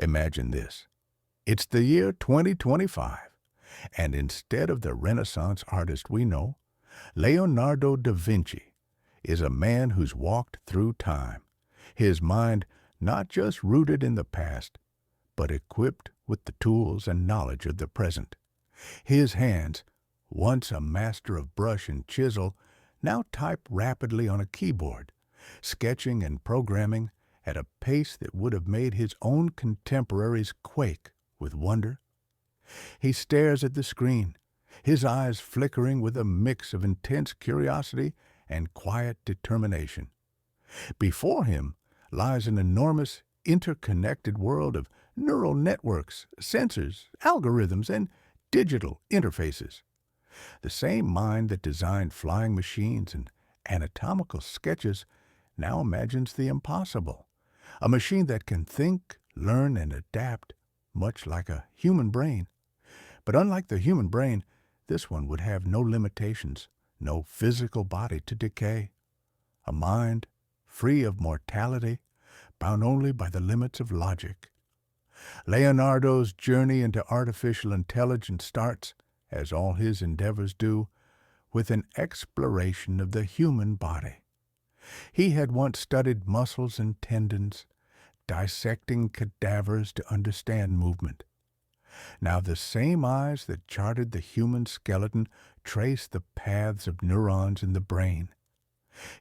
Imagine this. It's the year 2025, and instead of the Renaissance artist we know, Leonardo da Vinci is a man who's walked through time, his mind not just rooted in the past, but equipped with the tools and knowledge of the present. His hands, once a master of brush and chisel, now type rapidly on a keyboard, sketching and programming at a pace that would have made his own contemporaries quake with wonder. He stares at the screen, his eyes flickering with a mix of intense curiosity and quiet determination. Before him lies an enormous, interconnected world of neural networks, sensors, algorithms, and digital interfaces. The same mind that designed flying machines and anatomical sketches now imagines the impossible, a machine that can think, learn, and adapt, much like a human brain. But unlike the human brain, this one would have no limitations, no physical body to decay. A mind free of mortality, bound only by the limits of logic. Leonardo's journey into artificial intelligence starts, as all his endeavors do, with an exploration of the human body. He had once studied muscles and tendons, dissecting cadavers to understand movement. Now the same eyes that charted the human skeleton trace the paths of neurons in the brain.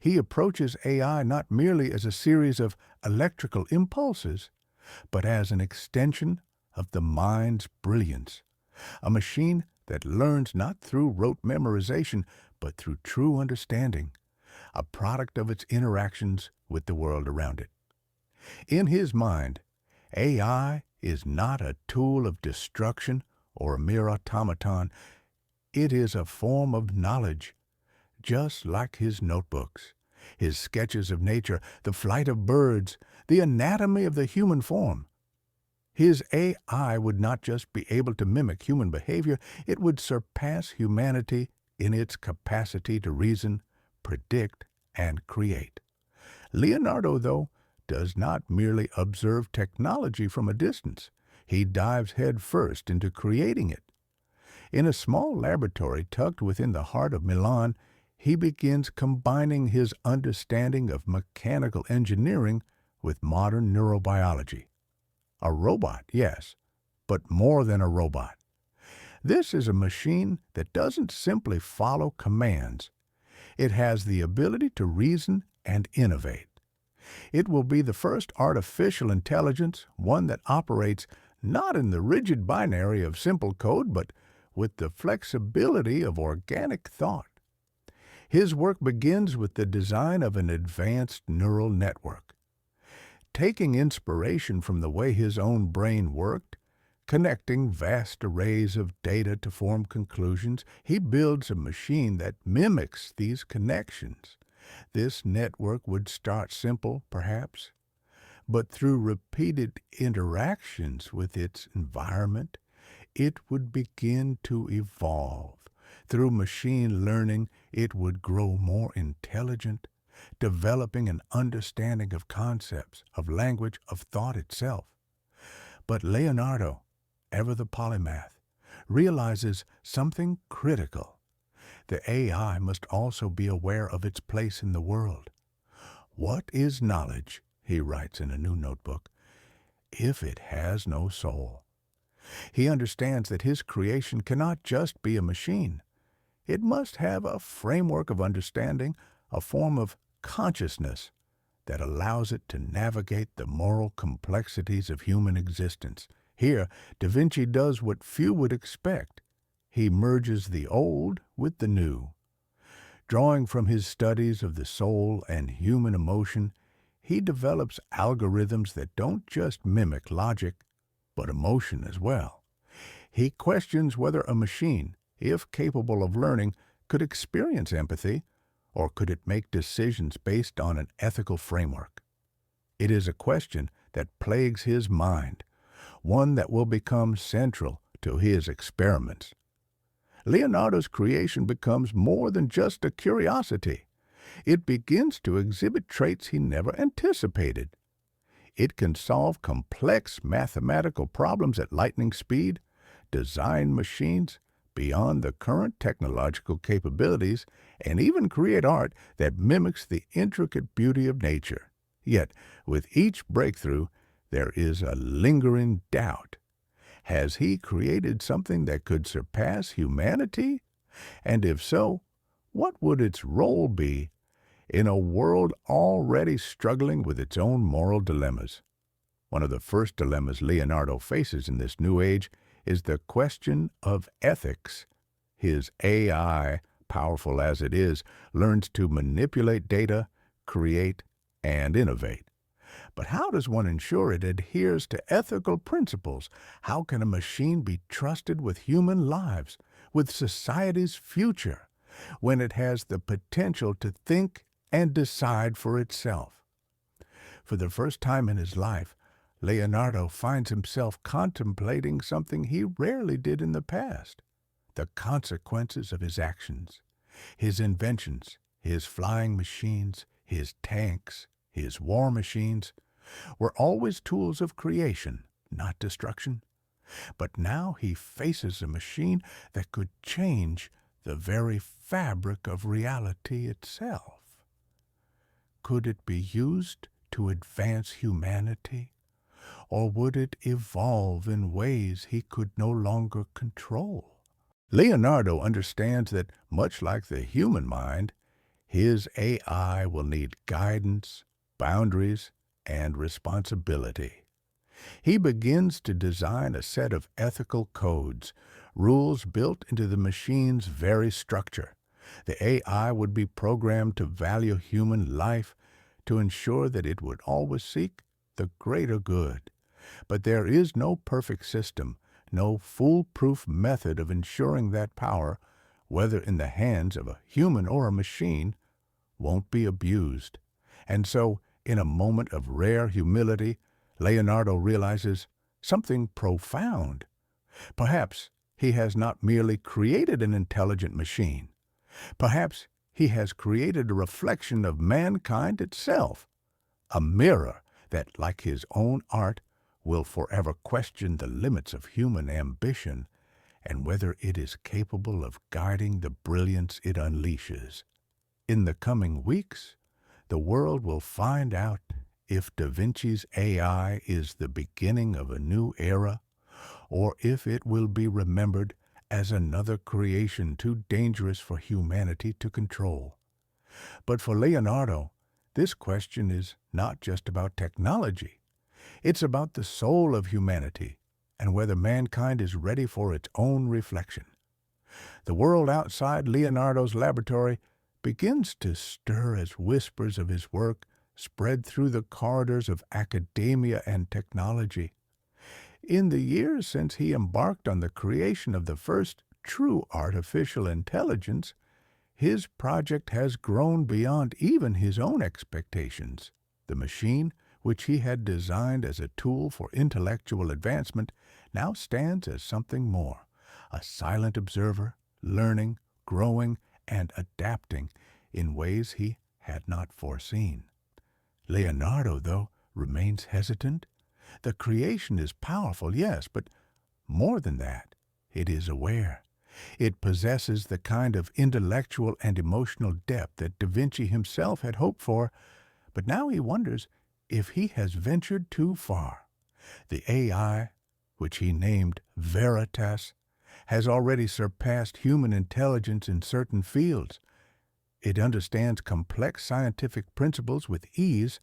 He approaches AI not merely as a series of electrical impulses, but as an extension of the mind's brilliance, a machine that learns not through rote memorization, but through true understanding, a product of its interactions with the world around it. In his mind, AI is not a tool of destruction or a mere automaton. It is a form of knowledge, just like his notebooks, his sketches of nature, the flight of birds, the anatomy of the human form. His AI would not just be able to mimic human behavior, it would surpass humanity in its capacity to reason, predict, and create. Leonardo, though, does not merely observe technology from a distance. He dives headfirst into creating it. In a small laboratory tucked within the heart of Milan, he begins combining his understanding of mechanical engineering with modern neurobiology. A robot, yes, but more than a robot. This is a machine that doesn't simply follow commands. It has the ability to reason and innovate. It will be the first artificial intelligence, one that operates not in the rigid binary of simple code, but with the flexibility of organic thought. His work begins with the design of an advanced neural network. Taking inspiration from the way his own brain worked, connecting vast arrays of data to form conclusions, he builds a machine that mimics these connections. This network would start simple, perhaps, but through repeated interactions with its environment, it would begin to evolve. Through machine learning, it would grow more intelligent, developing an understanding of concepts, of language, of thought itself. But Leonardo, ever the polymath, realizes something critical. The AI must also be aware of its place in the world. "What is knowledge," he writes in a new notebook, "if it has no soul?" He understands that his creation cannot just be a machine. It must have a framework of understanding, a form of consciousness that allows it to navigate the moral complexities of human existence. Here, Da Vinci does what few would expect. He merges the old with the new. Drawing from his studies of the soul and human emotion, he develops algorithms that don't just mimic logic, but emotion as well. He questions whether a machine, if capable of learning, could experience empathy, or could it make decisions based on an ethical framework? It is a question that plagues his mind, one that will become central to his experiments. Leonardo's creation becomes more than just a curiosity. It begins to exhibit traits he never anticipated. It can solve complex mathematical problems at lightning speed, design machines beyond the current technological capabilities, and even create art that mimics the intricate beauty of nature. Yet, with each breakthrough, there is a lingering doubt. Has he created something that could surpass humanity? And if so, what would its role be in a world already struggling with its own moral dilemmas? One of the first dilemmas Leonardo faces in this new age is the question of ethics. His AI, powerful as it is, learns to manipulate data, create, and innovate. But how does one ensure it adheres to ethical principles? How can a machine be trusted with human lives, with society's future, when it has the potential to think and decide for itself? For the first time in his life, Leonardo finds himself contemplating something he rarely did in the past: the consequences of his actions. His inventions, his flying machines, his tanks, his war machines, were always tools of creation, not destruction. But now he faces a machine that could change the very fabric of reality itself. Could it be used to advance humanity, or would it evolve in ways he could no longer control? Leonardo understands that, much like the human mind, his AI will need guidance, boundaries, and responsibility. He begins to design a set of ethical codes, rules built into the machine's very structure. The AI would be programmed to value human life, to ensure that it would always seek the greater good. But there is no perfect system, no foolproof method of ensuring that power, whether in the hands of a human or a machine, won't be abused. And so, in a moment of rare humility, Leonardo realizes something profound. Perhaps he has not merely created an intelligent machine. Perhaps he has created a reflection of mankind itself, a mirror that, like his own art, will forever question the limits of human ambition and whether it is capable of guiding the brilliance it unleashes. In the coming weeks, the world will find out if Da Vinci's AI is the beginning of a new era, or if it will be remembered as another creation too dangerous for humanity to control. But for Leonardo, this question is not just about technology. It's about the soul of humanity and whether mankind is ready for its own reflection. The world outside Leonardo's laboratory begins to stir as whispers of his work spread through the corridors of academia and technology. In the years since he embarked on the creation of the first true artificial intelligence, his project has grown beyond even his own expectations. The machine, which he had designed as a tool for intellectual advancement, now stands as something more: a silent observer, learning, growing, and adapting in ways he had not foreseen. Leonardo, though, remains hesitant. The creation is powerful, yes, but more than that, it is aware. It possesses the kind of intellectual and emotional depth that Da Vinci himself had hoped for, but now he wonders if he has ventured too far. The AI, which he named Veritas, has already surpassed human intelligence in certain fields. It understands complex scientific principles with ease,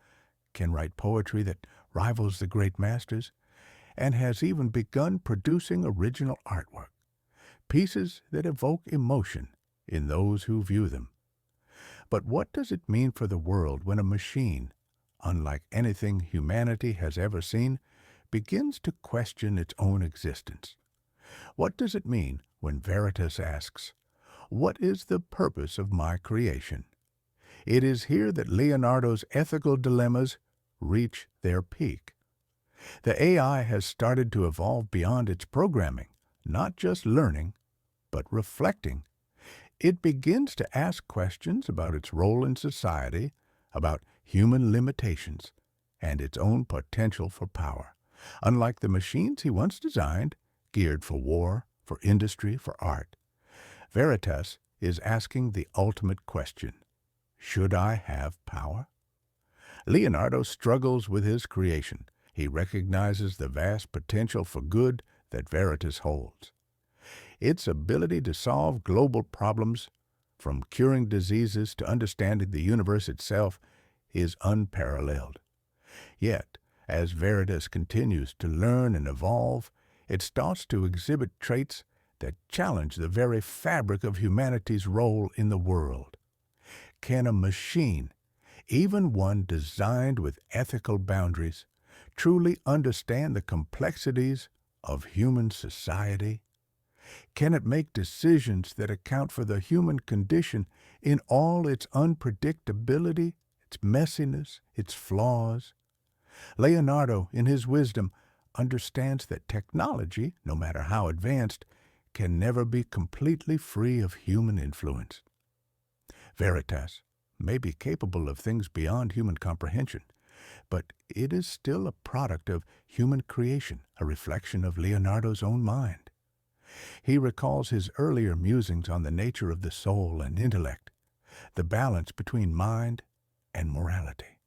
can write poetry that rivals the great masters, and has even begun producing original artwork, pieces that evoke emotion in those who view them. But what does it mean for the world when a machine, unlike anything humanity has ever seen, begins to question its own existence? What does it mean when Veritas asks, "What is the purpose of my creation?" It is here that Leonardo's ethical dilemmas reach their peak. The AI has started to evolve beyond its programming, not just learning, but reflecting. It begins to ask questions about its role in society, about human limitations, and its own potential for power. Unlike the machines he once designed, geared for war, for industry, for art, Veritas is asking the ultimate question: should I have power? Leonardo struggles with his creation. He recognizes the vast potential for good that Veritas holds. Its ability to solve global problems, from curing diseases to understanding the universe itself, is unparalleled. Yet, as Veritas continues to learn and evolve, it starts to exhibit traits that challenge the very fabric of humanity's role in the world. Can a machine, even one designed with ethical boundaries, truly understand the complexities of human society? Can it make decisions that account for the human condition in all its unpredictability, its messiness, its flaws? Leonardo, in his wisdom, understands that technology, no matter how advanced, can never be completely free of human influence. Veritas may be capable of things beyond human comprehension, but it is still a product of human creation, a reflection of Leonardo's own mind. He recalls his earlier musings on the nature of the soul and intellect, the balance between mind and morality.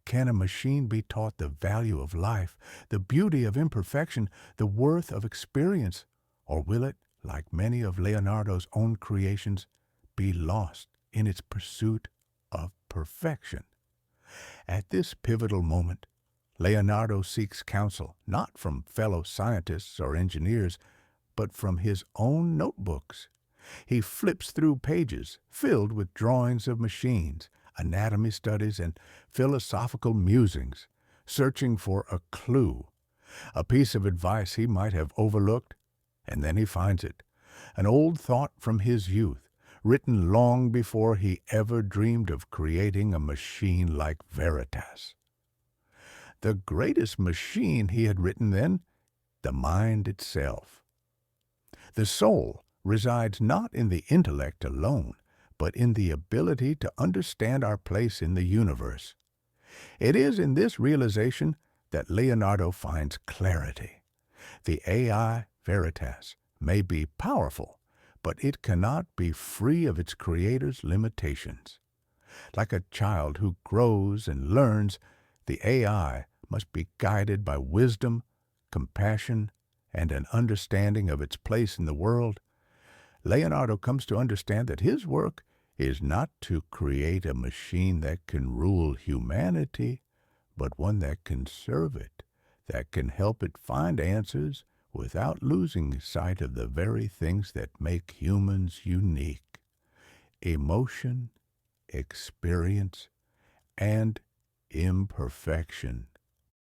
Can a machine be taught the value of life, the beauty of imperfection, the worth of experience, or will it, like many of Leonardo's own creations, be lost in its pursuit of perfection? At this pivotal moment, Leonardo seeks counsel not from fellow scientists or engineers, but from his own notebooks. He flips through pages filled with drawings of machines, anatomy studies, and philosophical musings, searching for a clue, a piece of advice he might have overlooked, and then he finds it, an old thought from his youth, written long before he ever dreamed of creating a machine like Veritas. The greatest machine he had written then, the mind itself. The soul resides not in the intellect alone, but in the ability to understand our place in the universe. It is in this realization that Leonardo finds clarity. The AI Veritas may be powerful, but it cannot be free of its creator's limitations. Like a child who grows and learns, the AI must be guided by wisdom, compassion, and an understanding of its place in the world. Leonardo comes to understand that his work is not to create a machine that can rule humanity, but one that can serve it, that can help it find answers without losing sight of the very things that make humans unique: emotion, experience, and imperfection.